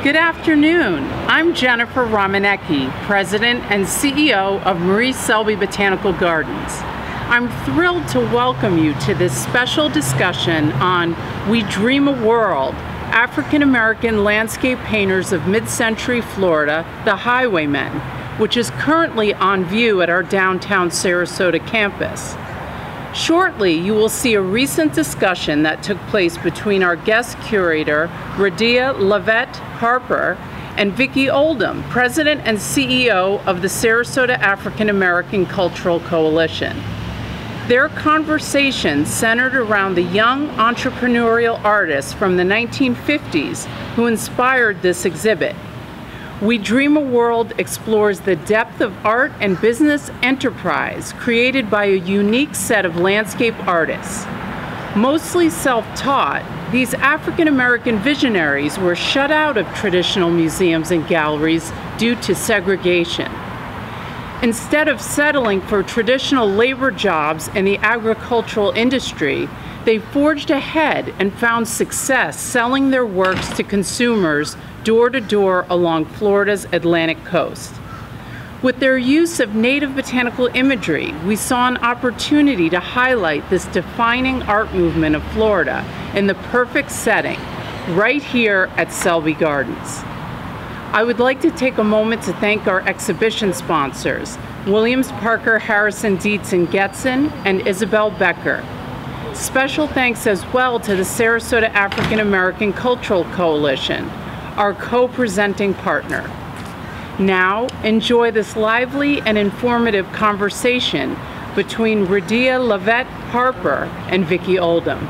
Good afternoon. I'm Jennifer Romanecki, President and CEO of Marie Selby Botanical Gardens. I'm thrilled to welcome you to this special discussion on We Dream a World, African American landscape painters of mid-century Florida, the Highwaymen, which is currently on view at our downtown Sarasota campus. Shortly, you will see a recent discussion that took place between our guest curator, Radiah, Lovette, Harper, and Vicki Oldham, President and CEO of the Sarasota African American Cultural Coalition. Their conversation centered around the young entrepreneurial artists from the 1950s who inspired this exhibit. We Dream a World explores the depth of art and business enterprise created by a unique set of landscape artists. Mostly self-taught, these African American visionaries were shut out of traditional museums and galleries due to segregation. Instead of settling for traditional labor jobs in the agricultural industry, they forged ahead and found success selling their works to consumers door to door along Florida's Atlantic coast. With their use of native botanical imagery, we saw an opportunity to highlight this defining art movement of Florida in the perfect setting, right here at Selby Gardens. I would like to take a moment to thank our exhibition sponsors, Williams Parker Harrison Dietz and Getson and Isabel Becker. Special thanks as well to the Sarasota African American Cultural Coalition, our co-presenting partner. Now, enjoy this lively and informative conversation between Radiah, Lovette, Harper, and Vicki Oldham.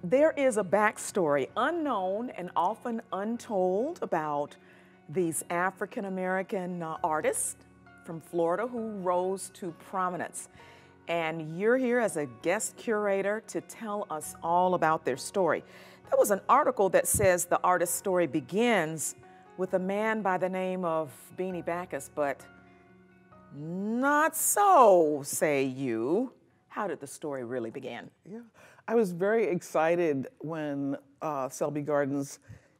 There is a backstory, unknown and often untold, about these African American artists from Florida who rose to prominence. And you're here as a guest curator to tell us all about their story. There was an article that says the artist's story begins with a man by the name of Beanie Backus, but not so, say you. How did the story really begin? Yeah, I was very excited when Selby Gardens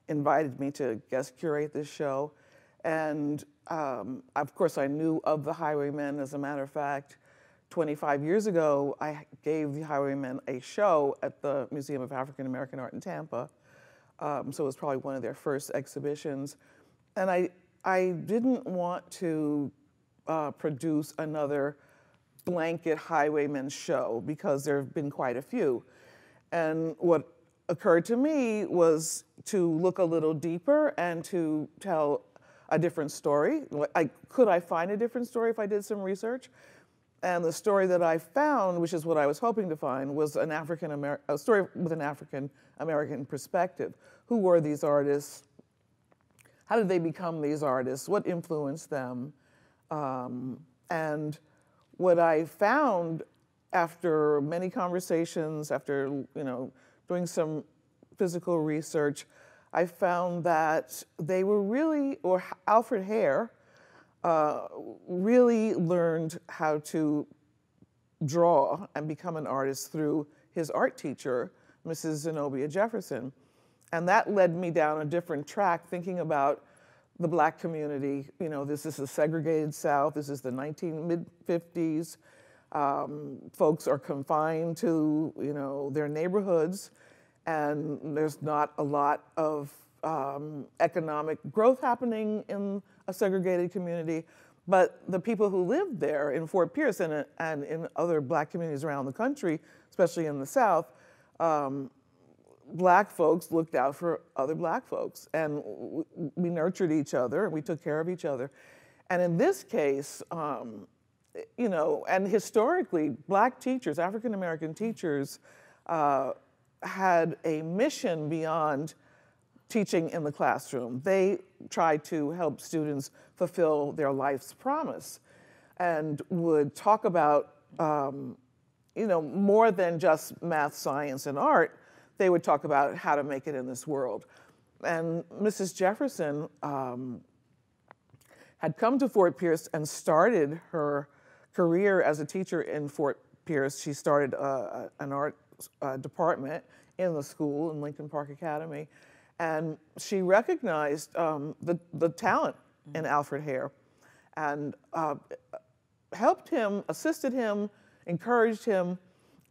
invited me to guest curate this show. And of course, I knew of the Highwaymen. As a matter of fact, 25 years ago, I gave the Highwaymen a show at the Museum of African American Art in Tampa. So it was probably one of their first exhibitions. And I didn't want to produce another blanket Highwaymen show because there have been quite a few. And what occurred to me was to look a little deeper and to tell a different story. Could I find a different story if I did some research? And the story that I found, which is what I was hoping to find, was a story with an African American perspective. Who were these artists? How did they become these artists? What influenced them? And what I found after many conversations, after doing some physical research, I found that they were really, or Alfred Hare, really learned how to draw and become an artist through his art teacher, Mrs. Zenobia Jefferson. And that led me down a different track, thinking about the Black community. This is the segregated South. This is the mid-50s. Folks are confined to, their neighborhoods, and there's not a lot of economic growth happening in a segregated community. But the people who lived there in Fort Pierce and in other Black communities around the country, especially in the South, Black folks looked out for other Black folks, and we nurtured each other, and we took care of each other. And in this case, and historically, Black teachers, African American teachers, had a mission beyond teaching in the classroom. They tried to help students fulfill their life's promise and would talk about, more than just math, science, and art. They would talk about how to make it in this world. And Mrs. Jefferson had come to Fort Pierce and started her career as a teacher in Fort Pierce. She started an art department in the school, in Lincoln Park Academy, and she recognized the talent in Alfred Hare, and helped him, assisted him, encouraged him,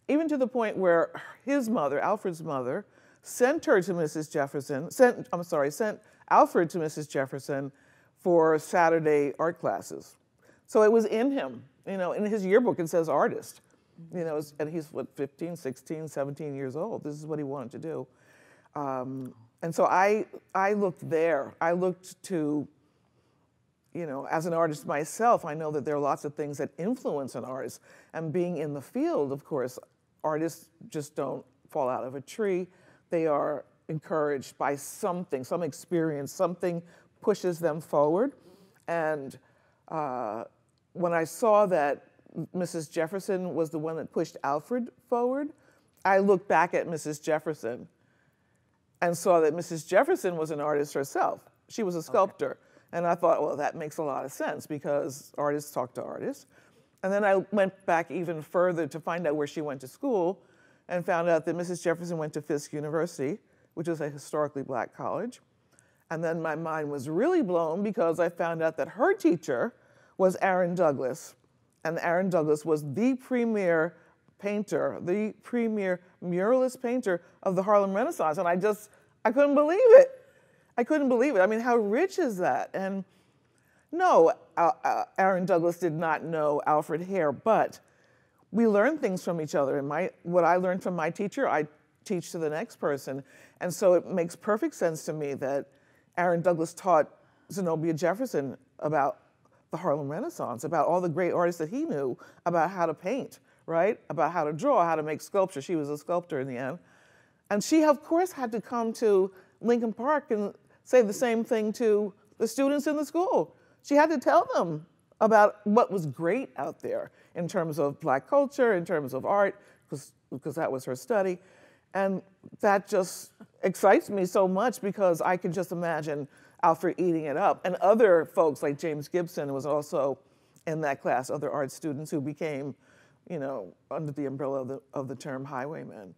even to the point where his mother, Alfred's mother, sent Alfred to Mrs. Jefferson for Saturday art classes. So it was in him. You know, in his yearbook it says artist. You know, and he's what, 15, 16, 17 years old. This is what he wanted to do. And so I looked there. I looked to, you know, as an artist myself, I know that there are lots of things that influence an artist. And being in the field, of course, artists just don't fall out of a tree. They are encouraged by something, some experience, something pushes them forward. And when I saw that Mrs. Jefferson was the one that pushed Alfred forward, I looked back at Mrs. Jefferson and saw that Mrs. Jefferson was an artist herself. She was a sculptor. Okay. And I thought, well, that makes a lot of sense because artists talk to artists. And then I went back even further to find out where she went to school and found out that Mrs. Jefferson went to Fisk University, which is a historically black college. And then my mind was really blown because I found out that her teacher was Aaron Douglas. And Aaron Douglas was the premier painter, the premier muralist painter of the Harlem Renaissance. And I couldn't believe it. I couldn't believe it. I mean, how rich is that? And no, Aaron Douglas did not know Alfred Hare, but we learn things from each other. And what I learned from my teacher, I teach to the next person. And so it makes perfect sense to me that Aaron Douglas taught Zenobia Jefferson about the Harlem Renaissance, about all the great artists that he knew, about how to paint, right? About how to draw, how to make sculpture. She was a sculptor in the end. And she, of course, had to come to Lincoln Park and say the same thing to the students in the school. She had to tell them about what was great out there in terms of black culture, in terms of art, because that was her study. And that just excites me so much because I can just imagine Alfred eating it up. And other folks like James Gibson was also in that class, other art students who became, you know, under the umbrella of the term highwaymen.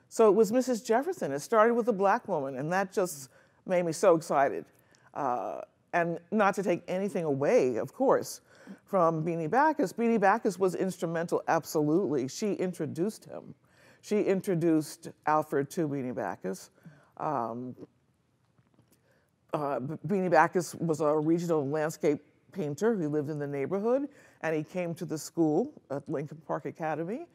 So it was Mrs. Jefferson. It started with a black woman, and that just made me so excited. And not to take anything away, of course, from Beanie Backus. Beanie Backus was instrumental, absolutely. She introduced him. She introduced Alfred to Beanie Backus. Beanie Backus was a regional landscape painter who lived in the neighborhood, and he came to the school at Lincoln Park Academy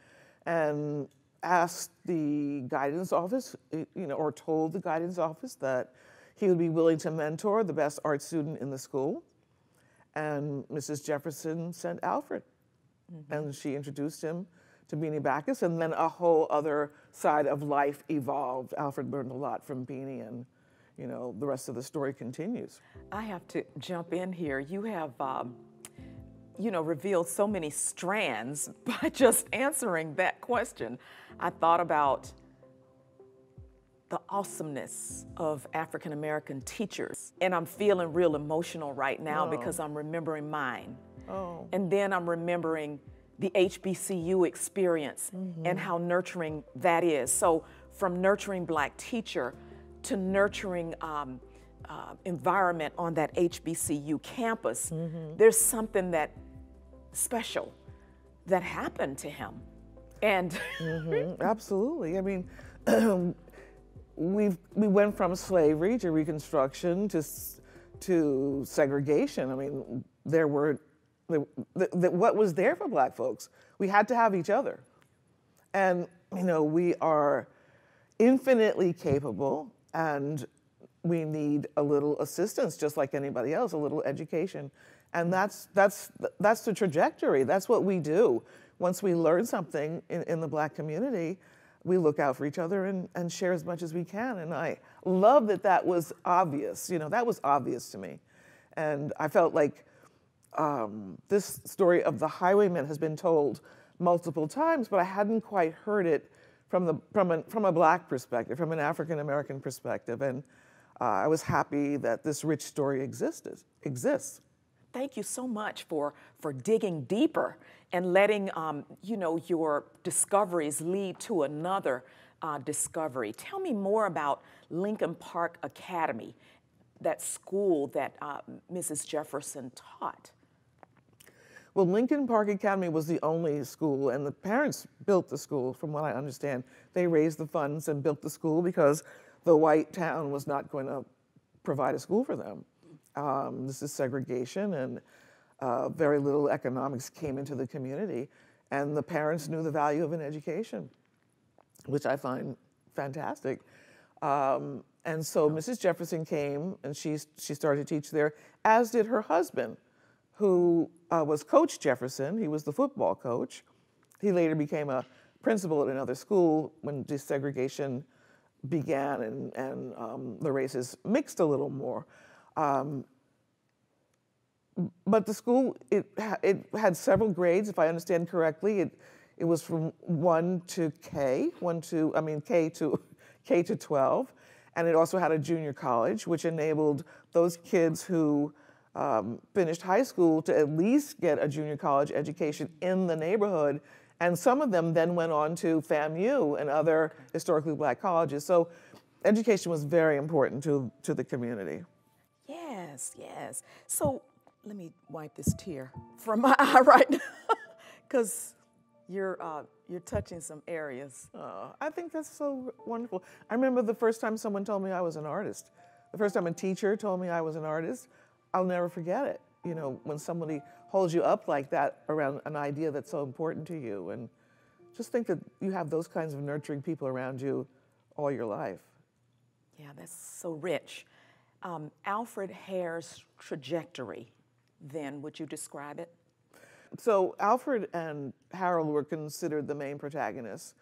and asked the guidance office, you know, or told the guidance office that he would be willing to mentor the best art student in the school. And Mrs. Jefferson sent Alfred, and she introduced him to Beanie Backus, and then a whole other side of life evolved. Alfred learned a lot from Beanie, and you know, the rest of the story continues. I have to jump in here. You have, you know, revealed so many strands by just answering that question. I thought about the awesomeness of African-American teachers. And I'm feeling real emotional right now because I'm remembering mine. And then I'm remembering the HBCU experience and how nurturing that is. So from nurturing black teacher to nurturing environment on that HBCU campus, there's something that special that happened to him. And absolutely. I mean, we went from slavery to Reconstruction to segregation. I mean, what was there for black folks? We had to have each other. And, you know, we are infinitely capable, and we need a little assistance, just like anybody else, a little education. And that's the trajectory. That's what we do. Once we learn something in the black community, we look out for each other and share as much as we can. And I love that was obvious. You know, that was obvious to me. And I felt like this story of the highwaymen has been told multiple times, but I hadn't quite heard it from a black perspective, from an African-American perspective. And I was happy that this rich story exists. Thank you so much for digging deeper and letting you know, your discoveries lead to another discovery. Tell me more about Lincoln Park Academy, that school that Mrs. Jefferson taught. Well, Lincoln Park Academy was the only school, and the parents built the school, from what I understand. They raised the funds and built the school because the white town was not going to provide a school for them. This is segregation, and very little economics came into the community, and the parents knew the value of an education, which I find fantastic. And so Mrs. Jefferson came, and she started to teach there, as did her husband, who was Coach Jefferson. He was the football coach. He later became a principal at another school when desegregation began and the races mixed a little more. But the school, it had several grades, if I understand correctly. It was from 1 to K, K to 12. And it also had a junior college, which enabled those kids who finished high school to at least get a junior college education in the neighborhood. And some of them then went on to FAMU and other historically black colleges. So education was very important to the community. Yes, yes. So let me wipe this tear from my eye right now, because you're touching some areas. I think that's so wonderful. I remember the first time someone told me I was an artist. The first time a teacher told me I was an artist, I'll never forget it. You know, when somebody holds you up like that around an idea that's so important to you, and just think that you have those kinds of nurturing people around you all your life. Yeah, that's so rich. Alfred Hare's trajectory, then, would you describe it? So Alfred and Harold were considered the main protagonists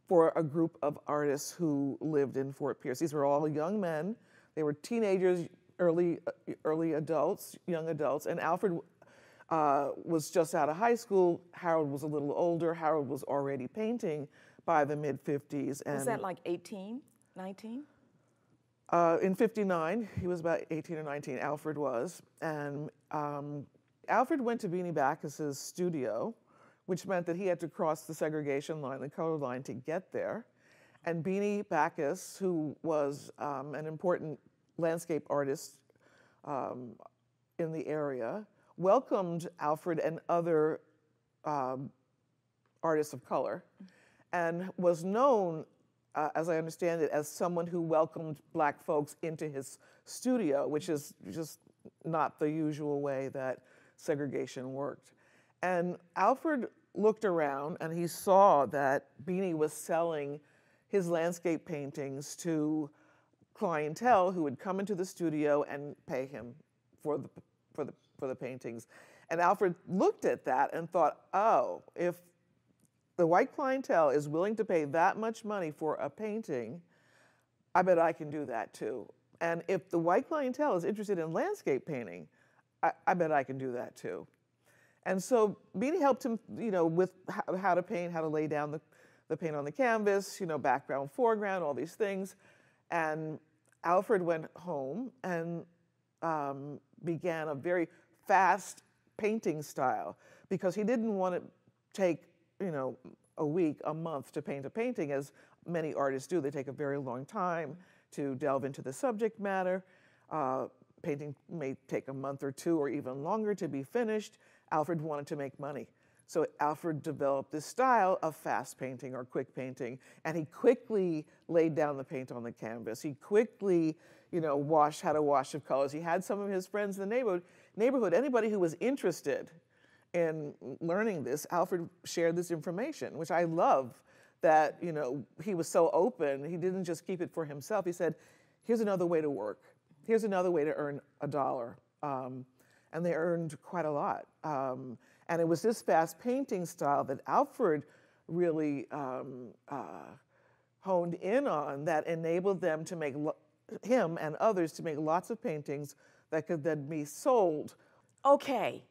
for a group of artists who lived in Fort Pierce. These were all young men. They were teenagers, early adults, young adults, and Alfred was just out of high school. Harold was a little older. Harold was already painting by the mid-50s. Was that like 18, 19? In 59, he was about 18 or 19, Alfred was. And Alfred went to Beanie Backus's studio, which meant that he had to cross the segregation line, the color line, to get there. And Beanie Backus, who was an important landscape artist in the area, welcomed Alfred and other artists of color, and was known, as I understand it, as someone who welcomed black folks into his studio, which is just not the usual way that segregation worked. And Alfred looked around and he saw that Beanie was selling his landscape paintings to clientele who would come into the studio and pay him for the paintings. And Alfred looked at that and thought, oh, if the white clientele is willing to pay that much money for a painting, I bet I can do that too. And if the white clientele is interested in landscape painting, I bet I can do that too. And so Beanie helped him, you know, with how to paint, how to lay down the paint on the canvas, you know, background, foreground, all these things. And Alfred went home and began a very fast painting style, because he didn't want to take, you know, a week, a month to paint a painting, as many artists do. They take a very long time to delve into the subject matter. Painting may take a month or two or even longer to be finished. Alfred wanted to make money. So Alfred developed this style of fast painting or quick painting, and he quickly laid down the paint on the canvas. He quickly, you know, had a wash of colors. He had some of his friends in the neighborhood, anybody who was interested in learning this, Alfred shared this information, which I love that, you know, he was so open. He didn't just keep it for himself. He said, here's another way to work. Here's another way to earn $1. And they earned quite a lot. And it was this fast painting style that Alfred really honed in on, that enabled them to make, him and others, to make lots of paintings that could then be sold. Okay.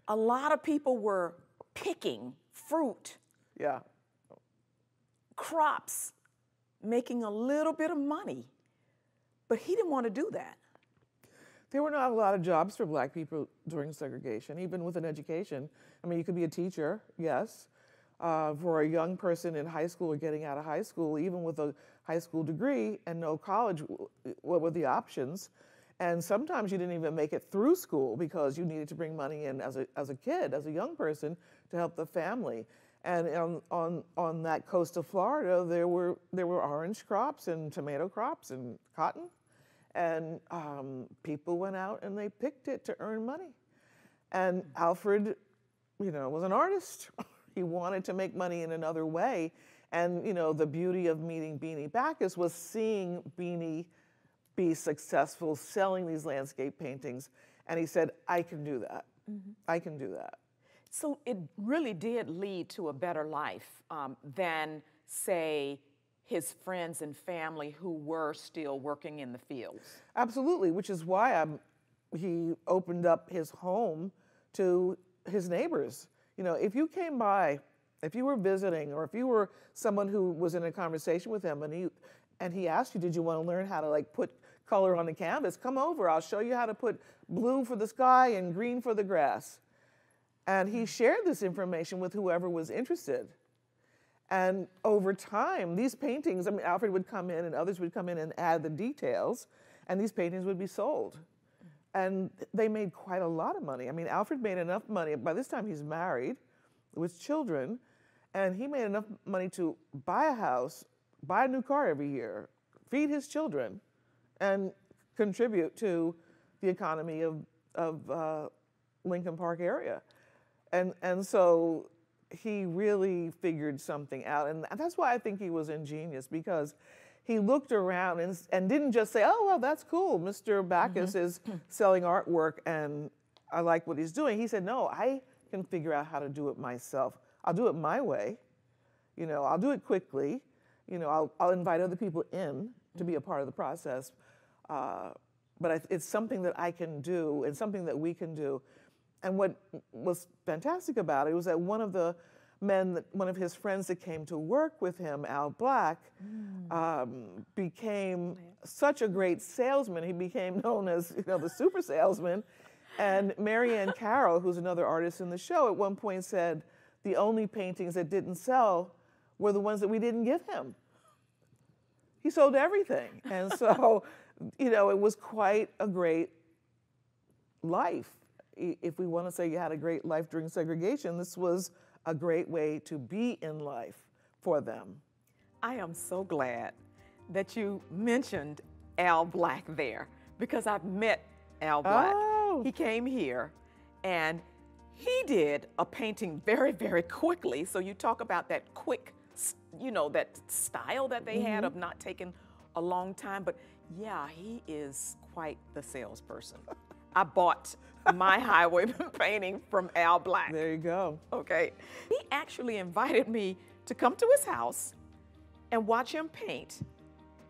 A lot of people were picking fruit, Yeah. crops, making a little bit of money, but he didn't want to do that. There were not a lot of jobs for black people during segregation, even with an education. I mean, you could be a teacher, yes. For a young person in high school or getting out of high school, even with a high school degree and no college, what were the options? And sometimes you didn't even make it through school because you needed to bring money in as a kid, as a young person, to help the family. And on that coast of Florida, there were orange crops and tomato crops and cotton. And people went out and they picked it to earn money. And Alfred, was an artist. He wanted to make money in another way. And, the beauty of meeting Beanie Backus was seeing Beanie be successful selling these landscape paintings. And he said, I can do that. I can do that. So it really did lead to a better life than, say, his friends and family who were still working in the fields. Absolutely, which is why he opened up his home to his neighbors. If you came by, if you were visiting, or if you were someone who was in a conversation with him and he asked you, did you want to learn how to put color on the canvas? Come over, I'll show you how to put blue for the sky and green for the grass. And he shared this information with whoever was interested. And over time, these paintings, Alfred would come in and others would come in and add the details, and these paintings would be sold. And they made quite a lot of money. Alfred made enough money. By this time, he's married with children, and he made enough money to buy a house, buy a new car every year, feed his children, and contribute to the economy of Lincoln Park area. And so he really figured something out. And that's why I think he was ingenious, because he looked around and didn't just say, oh, well, that's cool. Mr. Backus is selling artwork and I like what he's doing. He said, no, I can figure out how to do it myself. I'll do it my way. I'll do it quickly. I'll invite other people in to be a part of the process. But it's something that I can do and something that we can do. And what was fantastic about it was that one of his friends that came to work with him, Al Black, became such a great salesman. He became known as, the super salesman. And Marianne Carroll, who's another artist in the show, at one point said, the only paintings that didn't sell were the ones that we didn't give him. He sold everything. And so, it was quite a great life. If we want to say you had a great life during segregation, this was a great way to be in life for them. I am so glad that you mentioned Al Black there, because I've met Al Black. Oh. He came here and he did a painting very, very quickly. So you talk about that quick, that style that they had of not taking a long time. But yeah, he is quite the salesperson. I bought my highwayman painting from Al Black. There you go. Okay. He actually invited me to come to his house and watch him paint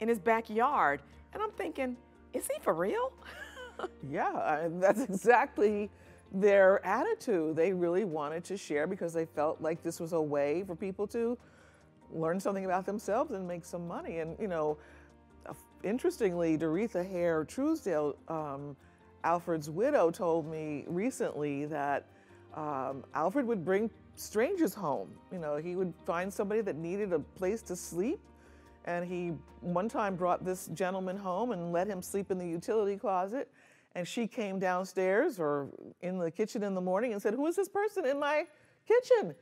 in his backyard. And I'm thinking, is he for real? Yeah, that's exactly their attitude. They really wanted to share because they felt like this was a way for people to learn something about themselves and make some money. And, interestingly, Doretha Hare Truesdale, Alfred's widow, told me recently that Alfred would bring strangers home. He would find somebody that needed a place to sleep, and he one time brought this gentleman home and let him sleep in the utility closet, and she came downstairs or in the kitchen in the morning and said, who is this person in my kitchen?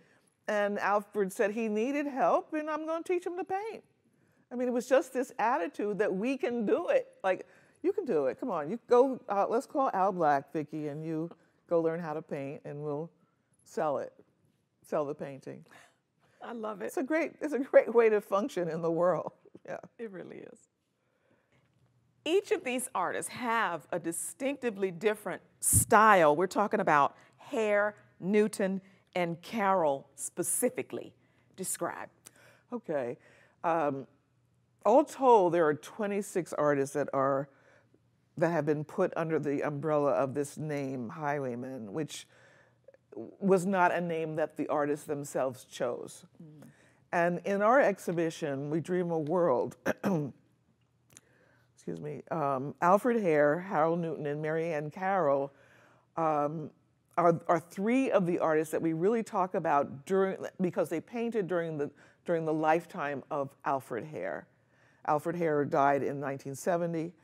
And Alfred said he needed help and I'm going to teach him to paint. It was just this attitude that we can do it. Like, you can do it. Come on, you go. Let's call Al Black, Vicki, and you go learn how to paint, and we'll sell it. Sell the painting. I love it. It's a great way to function in the world. Yeah, it really is. Each of these artists have a distinctively different style. We're talking about Hare, Newton, and Carroll specifically. Describe. Okay. All told, there are 26 artists that have been put under the umbrella of this name, Highwayman, which was not a name that the artists themselves chose. And in our exhibition, We Dream a World, excuse me, Alfred Hare, Harold Newton, and Marianne Carroll are three of the artists that we really talk about because they painted during the lifetime of Alfred Hare. Alfred Hare died in 1970,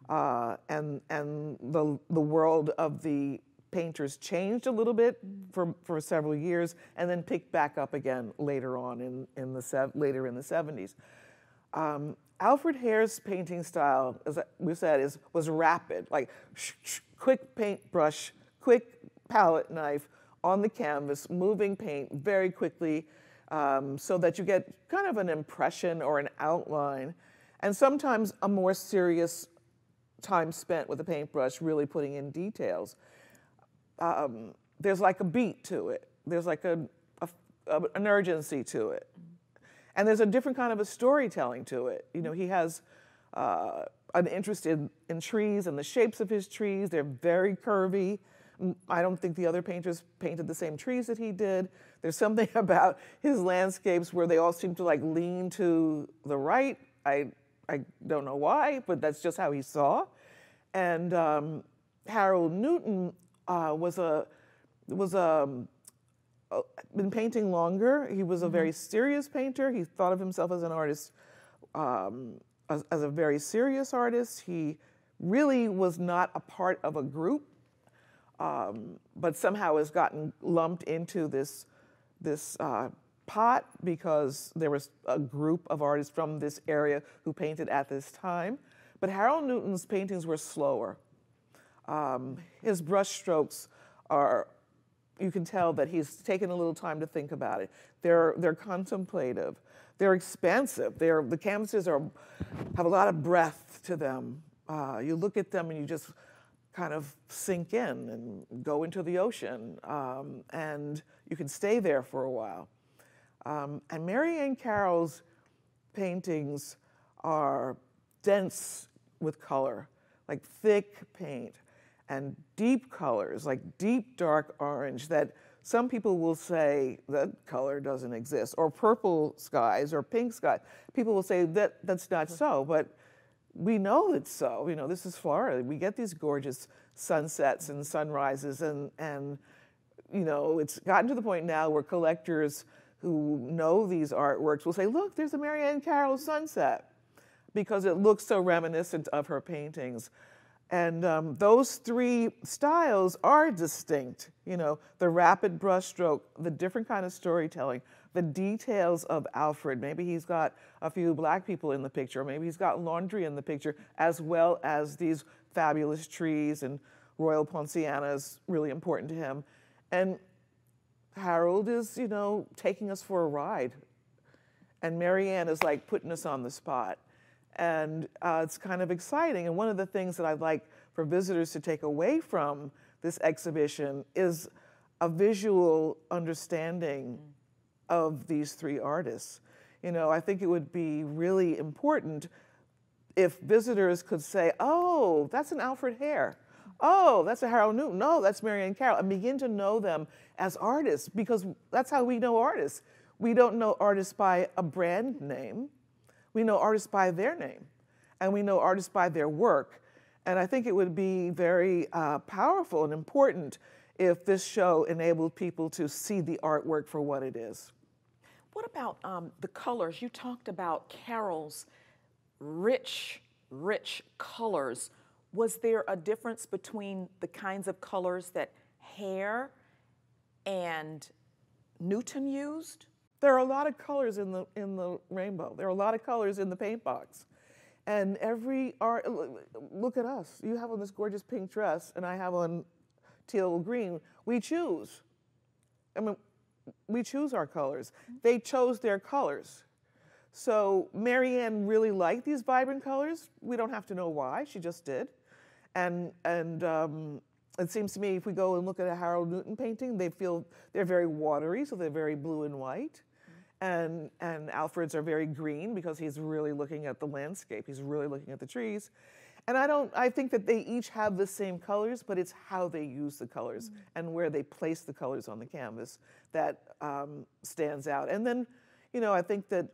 and the world of the painters changed a little bit for several years, and then picked back up again later on later in the 70s. Alfred Hare's painting style, as we said, was rapid, like quick paintbrush, quick palette knife on the canvas, moving paint very quickly, so that you get kind of an impression or an outline, and sometimes a more serious time spent with a paintbrush, really putting in details. There's like a beat to it. There's like an urgency to it. And there's a different kind of a storytelling to it. You know, he has an interest in trees and the shapes of his trees. They're very curvy. I don't think the other painters painted the same trees that he did. There's something about his landscapes where they all seem to like lean to the right. I don't know why, but that's just how he saw. And Harold Newton been painting longer. He was a very serious painter. He thought of himself as an artist, as a very serious artist. He really was not a part of a group, but somehow has gotten lumped into this pot because there was a group of artists from this area who painted at this time. But Harold Newton's paintings were slower. His brush strokes are, you can tell that he's taken a little time to think about it. They're contemplative. They're expansive. The canvases have a lot of breadth to them. You look at them and you just kind of sink in and go into the ocean, and you can stay there for a while. And Marianne Carroll's paintings are dense with color, like thick paint, and deep colors, like deep dark orange, that some people will say that color doesn't exist, or purple skies or pink skies. People will say that's not so, but we know it's so. You know, this is Florida. We get these gorgeous sunsets and sunrises, and you know, it's gotten to the point now where collectors who know these artworks will say, look, there's a Marianne Carroll sunset, because it looks so reminiscent of her paintings. And those three styles are distinct. You know, the rapid brushstroke, the different kind of storytelling, the details of Alfred. Maybe he's got a few black people in the picture, maybe he's got laundry in the picture, as well as these fabulous trees, and Royal Poinciana is really important to him. And Harold is, you know, taking us for a ride. And Marianne is like putting us on the spot. And it's kind of exciting. And one of the things that I'd like for visitors to take away from this exhibition is a visual understanding of these three artists. You know, I think it would be really important if visitors could say, oh, that's an Alfred Hare. Oh, that's a Harold Newton. No, that's Marianne Carroll. And begin to know them as artists, because that's how we know artists. We don't know artists by a brand name. We know artists by their name, and we know artists by their work. And I think it would be very powerful and important if this show enabled people to see the artwork for what it is. What about the colors? You talked about Carroll's rich colors. Was there a difference between the kinds of colors that Hare and Newton used? There are a lot of colors in the rainbow. There are a lot of colors in the paint box. And every art, look at us. You have on this gorgeous pink dress, and I have on teal green. We choose. I mean, we choose our colors. They chose their colors. So Marianne really liked these vibrant colors. We don't have to know why, she just did. And it seems to me if we go and look at a Harold Newton painting, they're very watery, so they're very blue and white. And Alfred's are very green because he's really looking at the landscape. He's really looking at the trees. And I think that they each have the same colors, but it's how they use the colors and where they place the colors on the canvas that stands out. And then, you know, I think that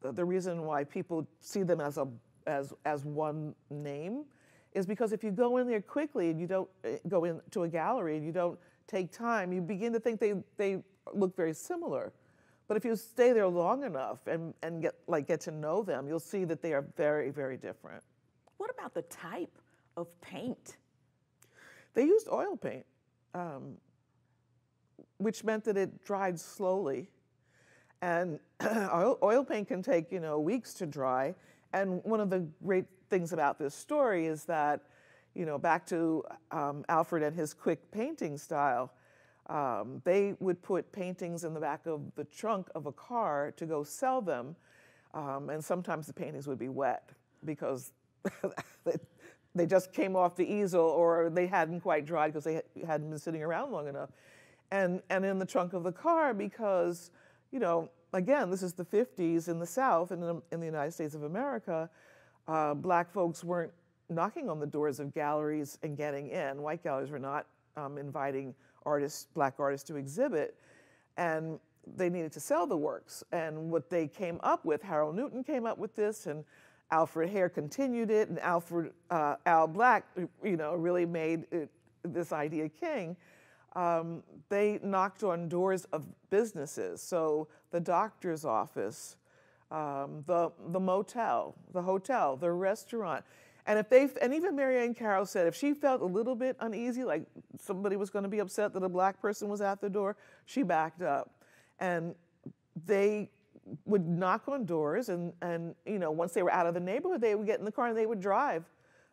the reason why people see them as a as one name is because if you go in there quickly and you don't go into a gallery and you don't take time, you begin to think they look very similar. But if you stay there long enough and get to know them, you'll see that they are very, very different. What about the type of paint? They used oil paint, which meant that it dried slowly. And oil paint can take, weeks to dry. And one of the great things about this story is that, back to Alfred and his quick painting style, they would put paintings in the back of the trunk of a car to go sell them. And sometimes the paintings would be wet because they just came off the easel or they hadn't quite dried because they hadn't been sitting around long enough. And in the trunk of the car because, again, this is the 50s in the South and in the United States of America, black folks weren't knocking on the doors of galleries and getting in. White galleries were not inviting black artists to exhibit, and they needed to sell the works. And what they came up with, Harold Newton came up with this, and Alfred Hare continued it, and Al Black, really made this idea king. They knocked on doors of businesses, so the doctor's office, the motel, the hotel, the restaurant. And even Marianne Carroll said if she felt a little bit uneasy, like somebody was going to be upset that a black person was at the door, she backed up. And they would knock on doors, and once they were out of the neighborhood, they would get in the car and they would drive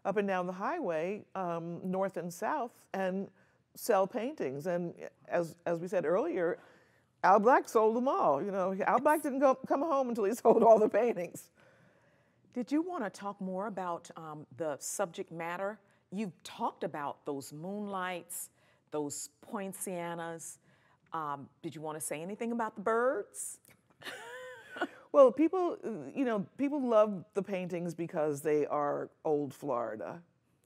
up and down the highway, north and south, and sell paintings. And as we said earlier, Al Black sold them all. Al Black didn't come home until he sold all the paintings. Did you want to talk more about the subject matter? You've talked about those moonlights, those poincianas. Did you want to say anything about the birds? Well, people love the paintings because they are old Florida.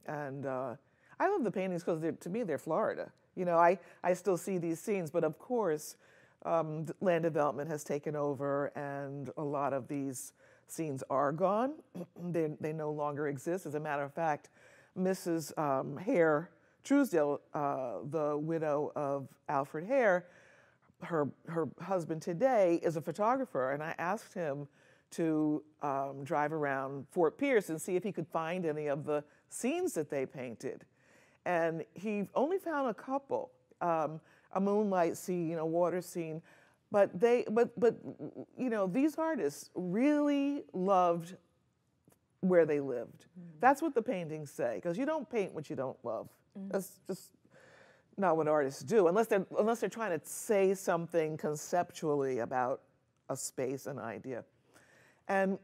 And I love the paintings because to me, they're Florida. I still see these scenes, but of course, land development has taken over and a lot of these scenes are gone. They no longer exist. As a matter of fact, Mrs. Hare Truesdale, the widow of Alfred Hare, her husband today is a photographer, and I asked him to drive around Fort Pierce and see if he could find any of the scenes that they painted. And he only found a couple, a moonlight scene, a water scene, but these artists really loved where they lived. Mm-hmm. That's what the paintings say, because you don't paint what you don't love. Mm-hmm. That's just not what artists do, unless they're trying to say something conceptually about a space, an idea. And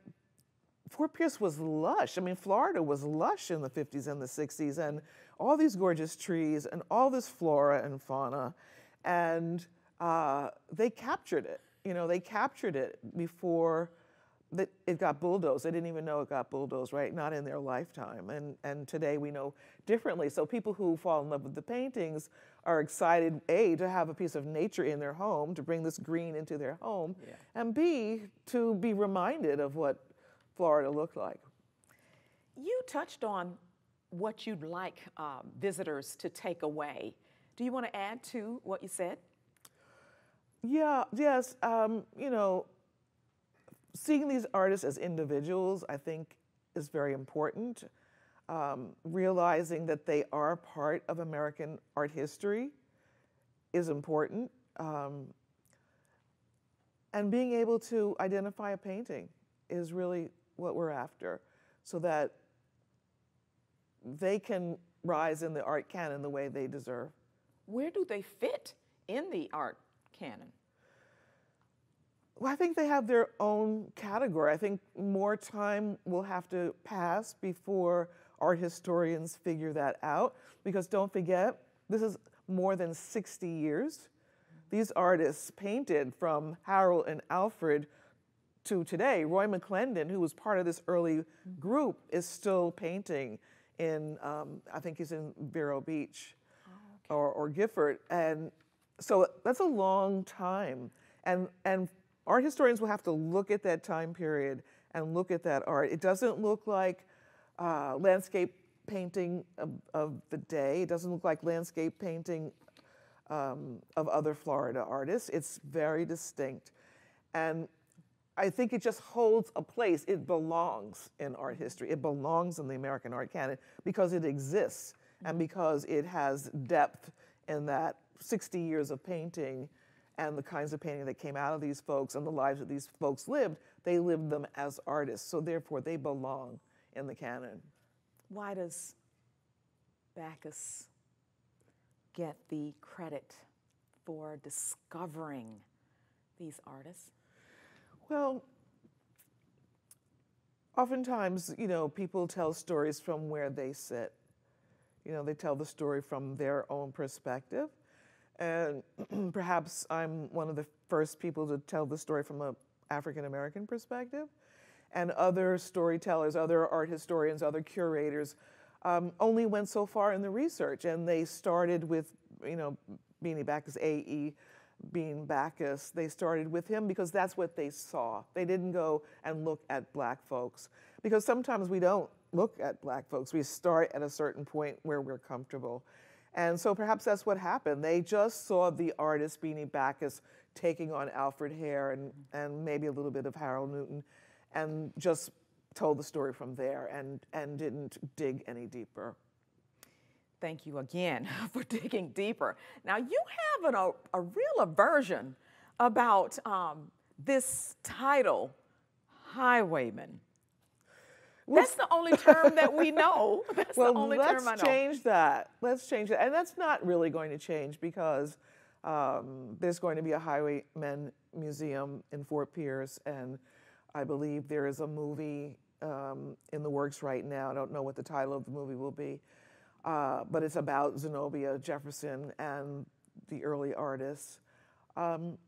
Fort Pierce was lush. I mean, Florida was lush in the 50s and the 60s, and all these gorgeous trees and all this flora and fauna, and they captured it. They captured it before it got bulldozed. They didn't even know it got bulldozed, right? Not in their lifetime. And today we know differently. So people who fall in love with the paintings are excited, A, to have a piece of nature in their home, to bring this green into their home, yeah. And B, to be reminded of what Florida looked like. You touched on what you'd like visitors to take away. Do you want to add to what you said? Yeah, yes, seeing these artists as individuals, I think, is very important. Realizing that they are part of American art history is important. And being able to identify a painting is really what we're after, so that they can rise in the art canon the way they deserve. Where do they fit in the art canon? Well, I think they have their own category. I think more time will have to pass before art historians figure that out, because don't forget, this is more than 60 years. These artists painted from Harold and Alfred to today. Roy McClendon, who was part of this early group, is still painting in, I think he's in Vero Beach, oh, okay. or Gifford. And so that's a long time. And art historians will have to look at that time period and look at that art, it doesn't look like landscape painting of the day. It doesn't look like landscape painting of other Florida artists. It's very distinct. And I think it just holds a place. It belongs in art history. It belongs in the American art canon because it exists and because it has depth in that 60 years of painting and the kinds of painting that came out of these folks and the lives that these folks lived. They lived them as artists, so therefore they belong in the canon. Why does Bacchus get the credit for discovering these artists? Well, oftentimes, people tell stories from where they sit. They tell the story from their own perspective. And perhaps I'm one of the first people to tell the story from an African-American perspective. And other storytellers, other art historians, other curators only went so far in the research. And they started with, Beanie Bacchus, A.E. being Bacchus. They started with him because that's what they saw. They didn't go and look at black folks. Because sometimes we don't look at black folks. We start at a certain point where we're comfortable. And so perhaps that's what happened. They just saw the artist Beanie Bacchus taking on Alfred Hare and maybe a little bit of Harold Newton, and just told the story from there and didn't dig any deeper. Thank you again for digging deeper. Now, you have a real aversion about this title, Highwayman. That's the only term that we know. That's the only term I know. Let's change that. Let's change that. And that's not really going to change because there's going to be a Highwaymen Museum in Fort Pierce, and I believe there is a movie in the works right now. I don't know what the title of the movie will be. But it's about Zenobia Jefferson and the early artists. I'm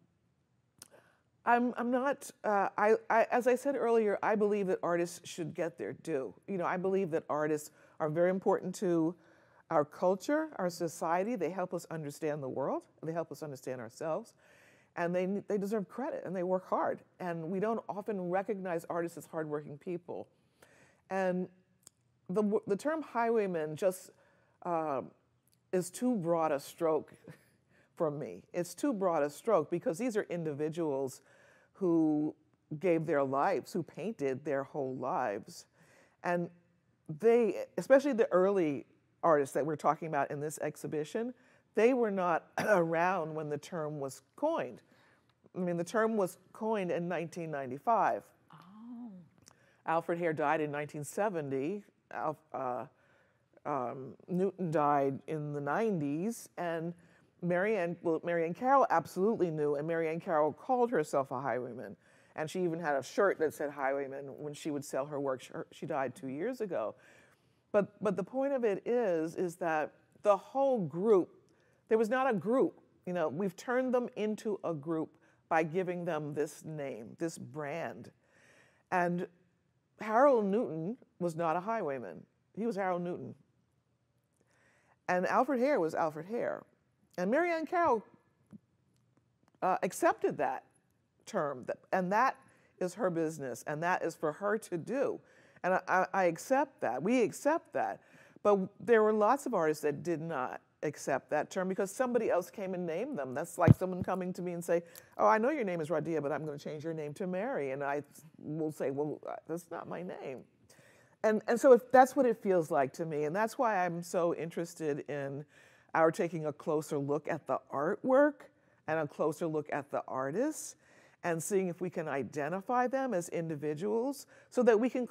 not, as I said earlier, I believe that artists should get their due. I believe that artists are very important to our culture, our society. They help us understand the world. They help us understand ourselves. And they deserve credit, and they work hard. And we don't often recognize artists as hardworking people. And the term highwayman just is too broad a stroke for me. It's too broad a stroke because these are individuals who gave their lives, who painted their whole lives. And they, especially the early artists that we're talking about in this exhibition, they were not around when the term was coined. I mean, the term was coined in 1995. Oh. Alfred Hare died in 1970. Newton died in the 90s, and Marianne Carroll absolutely knew, and Marianne Carroll called herself a highwayman. And she even had a shirt that said highwayman when she would sell her work. She died 2 years ago. But the point of it is that the whole group, there was not a group. We've turned them into a group by giving them this name, this brand. And Harold Newton was not a highwayman. He was Harold Newton. And Alfred Hare was Alfred Hare. And Marianne Carroll accepted that term, and that is her business, and that is for her to do. And I accept that. We accept that. But there were lots of artists that did not accept that term because somebody else came and named them. That's like someone coming to me and say, oh, I know your name is Radiah, but I'm going to change your name to Mary. And I will say, well, that's not my name. And so that's what it feels like to me. And that's why I'm so interested in our taking a closer look at the artwork and a closer look at the artists and seeing if we can identify them as individuals so that we can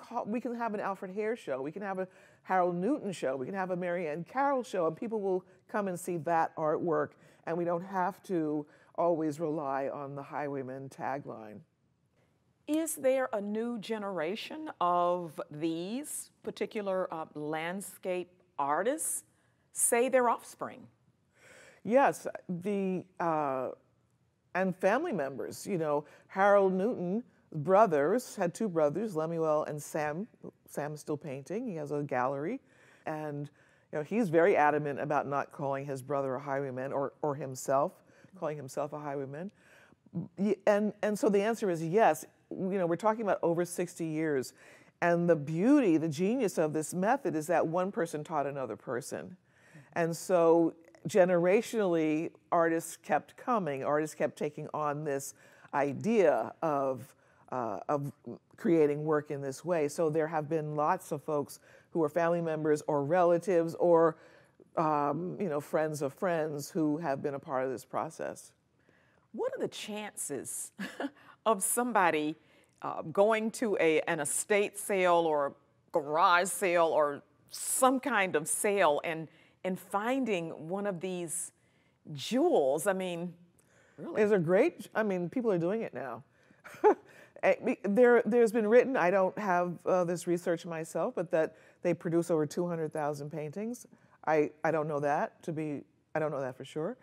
have an Alfred Hare show, we can have a Harold Newton show, we can have a Marianne Carroll show, and people will come and see that artwork, and we don't have to always rely on the highwayman tagline. Is there a new generation of these particular landscape artists, say their offspring? Yes, and family members. Harold Newton's brothers, had two brothers, Lemuel and Sam. Sam is still painting. He has a gallery. And he's very adamant about not calling his brother a highwayman or himself, calling himself a highwayman. And so the answer is yes. we're talking about over 60 years. And the beauty, the genius of this method is that one person taught another person. And so generationally, artists kept coming. Artists kept taking on this idea of creating work in this way. So there have been lots of folks who are family members or relatives or friends of friends who have been a part of this process. What are the chances of somebody going to an estate sale or garage sale or some kind of sale and finding one of these jewels? I mean, really? People are doing it now. There's been written, I don't have this research myself, but that they produce over 200,000 paintings. I don't know that I don't know that for sure.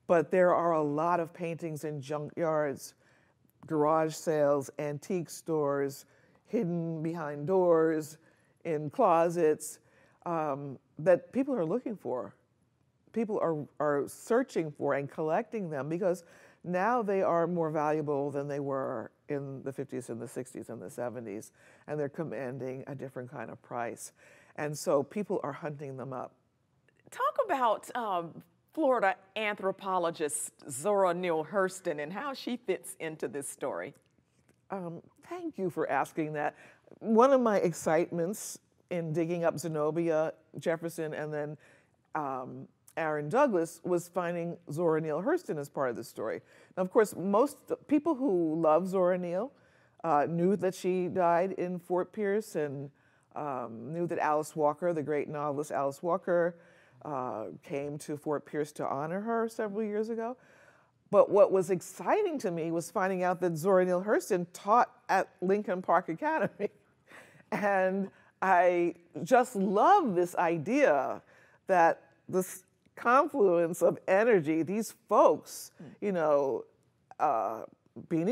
But there are a lot of paintings in junkyards, garage sales, antique stores, hidden behind doors, in closets, that people are looking for. People are searching for and collecting them because now they are more valuable than they were in the 50s and the 60s and the 70s, and they're commanding a different kind of price. And so people are hunting them up. Talk about Florida anthropologist Zora Neale Hurston and how she fits into this story. Thank you for asking that. One of my excitements in digging up Zenobia Jefferson and then Aaron Douglas was finding Zora Neale Hurston as part of the story. Now, of course, most people who love Zora Neale knew that she died in Fort Pierce and knew that Alice Walker, the great novelist Alice Walker, came to Fort Pierce to honor her several years ago. But what was exciting to me was finding out that Zora Neale Hurston taught at Lincoln Park Academy. And I just love this idea that this confluence of energy, these folks, Beanie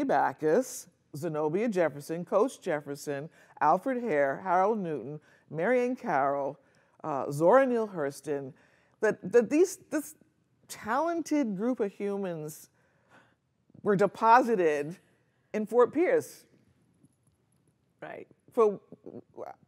Backus, Zenobia Jefferson, Coach Jefferson, Alfred Hare, Harold Newton, Marianne Carroll, Zora Neale Hurston, this talented group of humans were deposited in Fort Pierce. Right. For,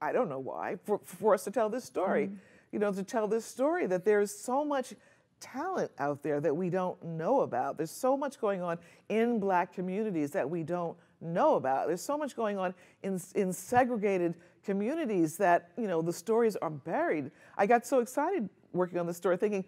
I don't know why, for us to tell this story. To tell this story that there's so much talent out there that we don't know about. There's so much going on in Black communities that we don't know about. There's so much going on in segregated communities that, the stories are buried. I got so excited working on this story thinking,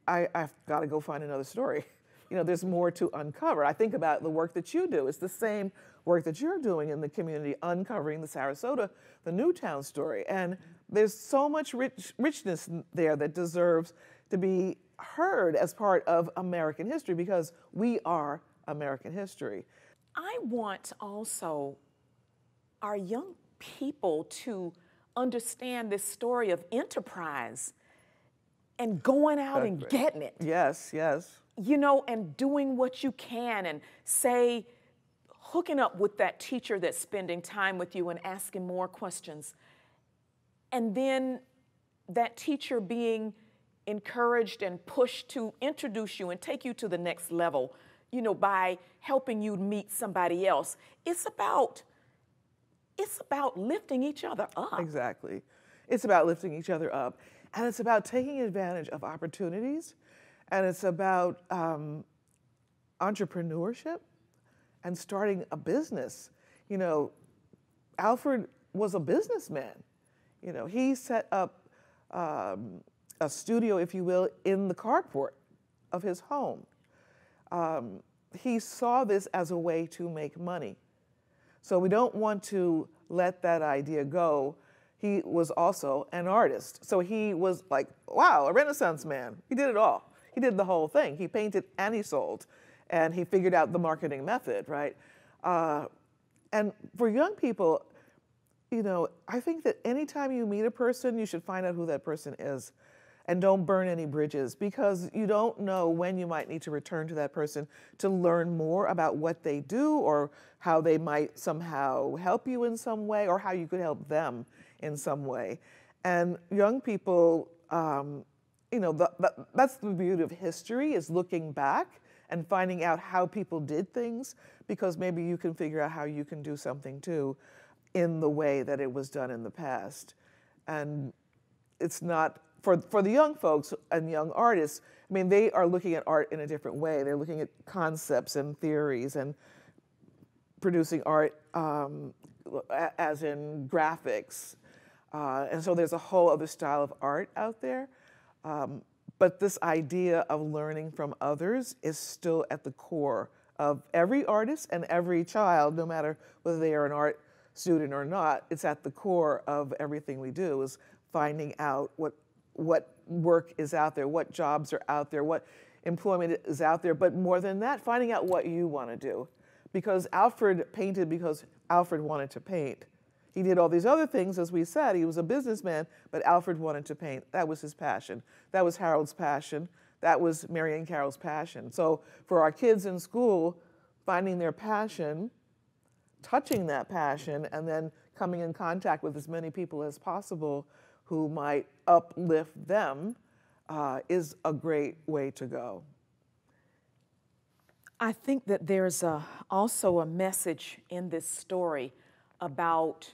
I've got to go find another story. There's more to uncover. I think about the work that you do. It's the same work that you're doing in the community, uncovering the Sarasota, the Newtown story. And there's so much richness there that deserves to be heard as part of American history because we are American history. I want also our young people to understand this story of enterprise and going out and getting it. Yes, yes. And doing what you can and say, hooking up with that teacher that's spending time with you and asking more questions. And then that teacher being encouraged and pushed to introduce you and take you to the next level, by helping you meet somebody else. It's about lifting each other up. Exactly. It's about lifting each other up. And it's about taking advantage of opportunities. And it's about entrepreneurship and starting a business. Alfred was a businessman. He set up a studio, if you will, in the carport of his home. He saw this as a way to make money. So we don't want to let that idea go. He was also an artist. So he was like, wow, a Renaissance man. He did it all. He did the whole thing. He painted and he sold. And he figured out the marketing method, right? And for young people, I think that anytime you meet a person, you should find out who that person is. And don't burn any bridges because you don't know when you might need to return to that person to learn more about what they do or how they might somehow help you in some way or how you could help them in some way. And young people, that's the beauty of history is looking back and finding out how people did things. because maybe you can figure out how you can do something too in the way that it was done in the past. And it's not, for the young folks and young artists, I mean, they are looking at art in a different way. They're looking at concepts and theories and producing art as in graphics. And so there's a whole other style of art out there. But this idea of learning from others is still at the core of every artist and every child, no matter whether they are an art student or not. It's at the core of everything we do, is finding out what work is out there, what jobs are out there, what employment is out there, but more than that, finding out what you want to do. Because Alfred painted because Alfred wanted to paint. He did all these other things, as we said. He was a businessman, but Alfred wanted to paint. That was his passion. That was Harold's passion. That was Marianne Carroll's passion. So for our kids in school, finding their passion, touching that passion, and then coming in contact with as many people as possible who might uplift them is a great way to go. I think that there's also a message in this story about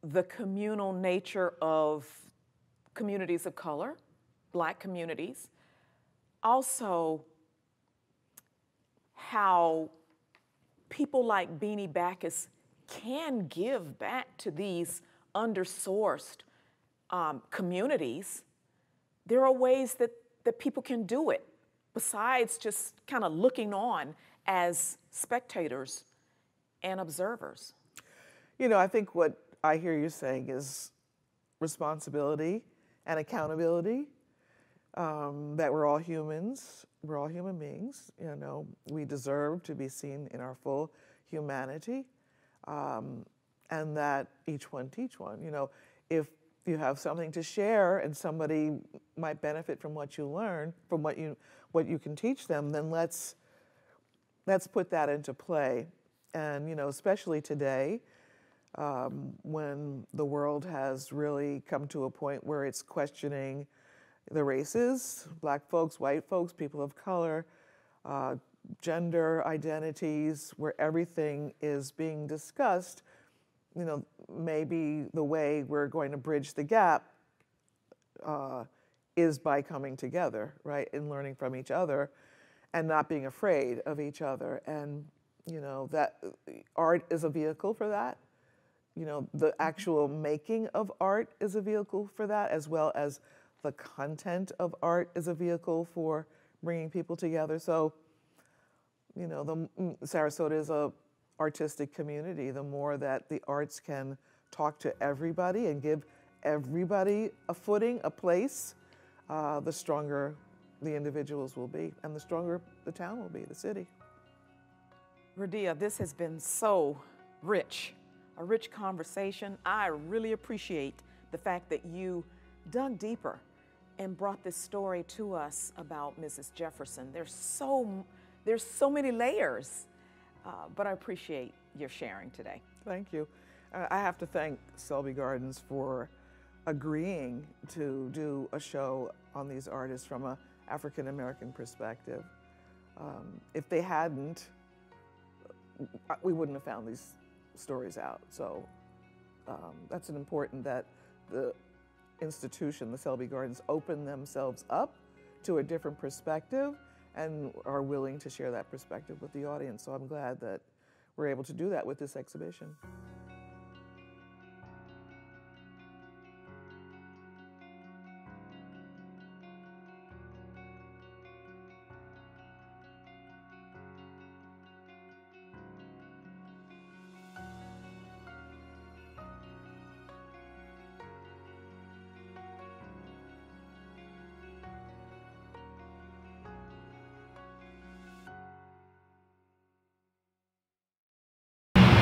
the communal nature of communities of color, Black communities. Also, how people like Beanie Backus can give back to these undersourced communities. There are ways that people can do it besides just kind of looking on as spectators and observers. You know, I think what I hear you saying is responsibility and accountability, that we're all humans, we're all human beings, you know, we deserve to be seen in our full humanity, and that each one teach one. You know, if you have something to share and somebody might benefit from what you learn, from what you can teach them, then let's put that into play. And, you know, especially today, when the world has really come to a point where it's questioning the races, Black folks, white folks, people of color, gender identities, where everything is being discussed, you know, maybe the way we're going to bridge the gap is by coming together, right, and learning from each other and not being afraid of each other. And, you know, that art is a vehicle for that. You know, the actual making of art is a vehicle for that, as well as the content of art is a vehicle for bringing people together. So, you know, Sarasota is a artistic community. The more that the arts can talk to everybody and give everybody a footing, a place, the stronger the individuals will be, and the stronger the town will be, the city. Radiah, this has been so rich, a rich conversation. I really appreciate the fact that you dug deeper and brought this story to us about Mrs. Jefferson. There's so many layers, but I appreciate your sharing today. Thank you. I have to thank Selby Gardens for agreeing to do a show on these artists from an African-American perspective. If they hadn't, we wouldn't have found these stories out. So that's important that the institution, the Selby Gardens, open themselves up to a different perspective and are willing to share that perspective with the audience. So I'm glad that we're able to do that with this exhibition.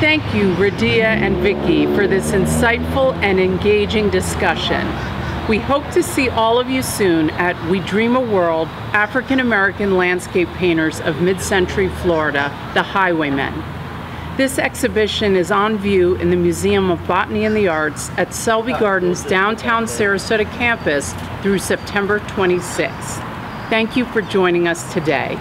Thank you, Radiah and Vicki, for this insightful and engaging discussion. We hope to see all of you soon at We Dream a World, African American Landscape Painters of Mid-Century Florida, the Highwaymen. This exhibition is on view in the Museum of Botany and the Arts at Selby Gardens' downtown Sarasota campus through September 26th. Thank you for joining us today.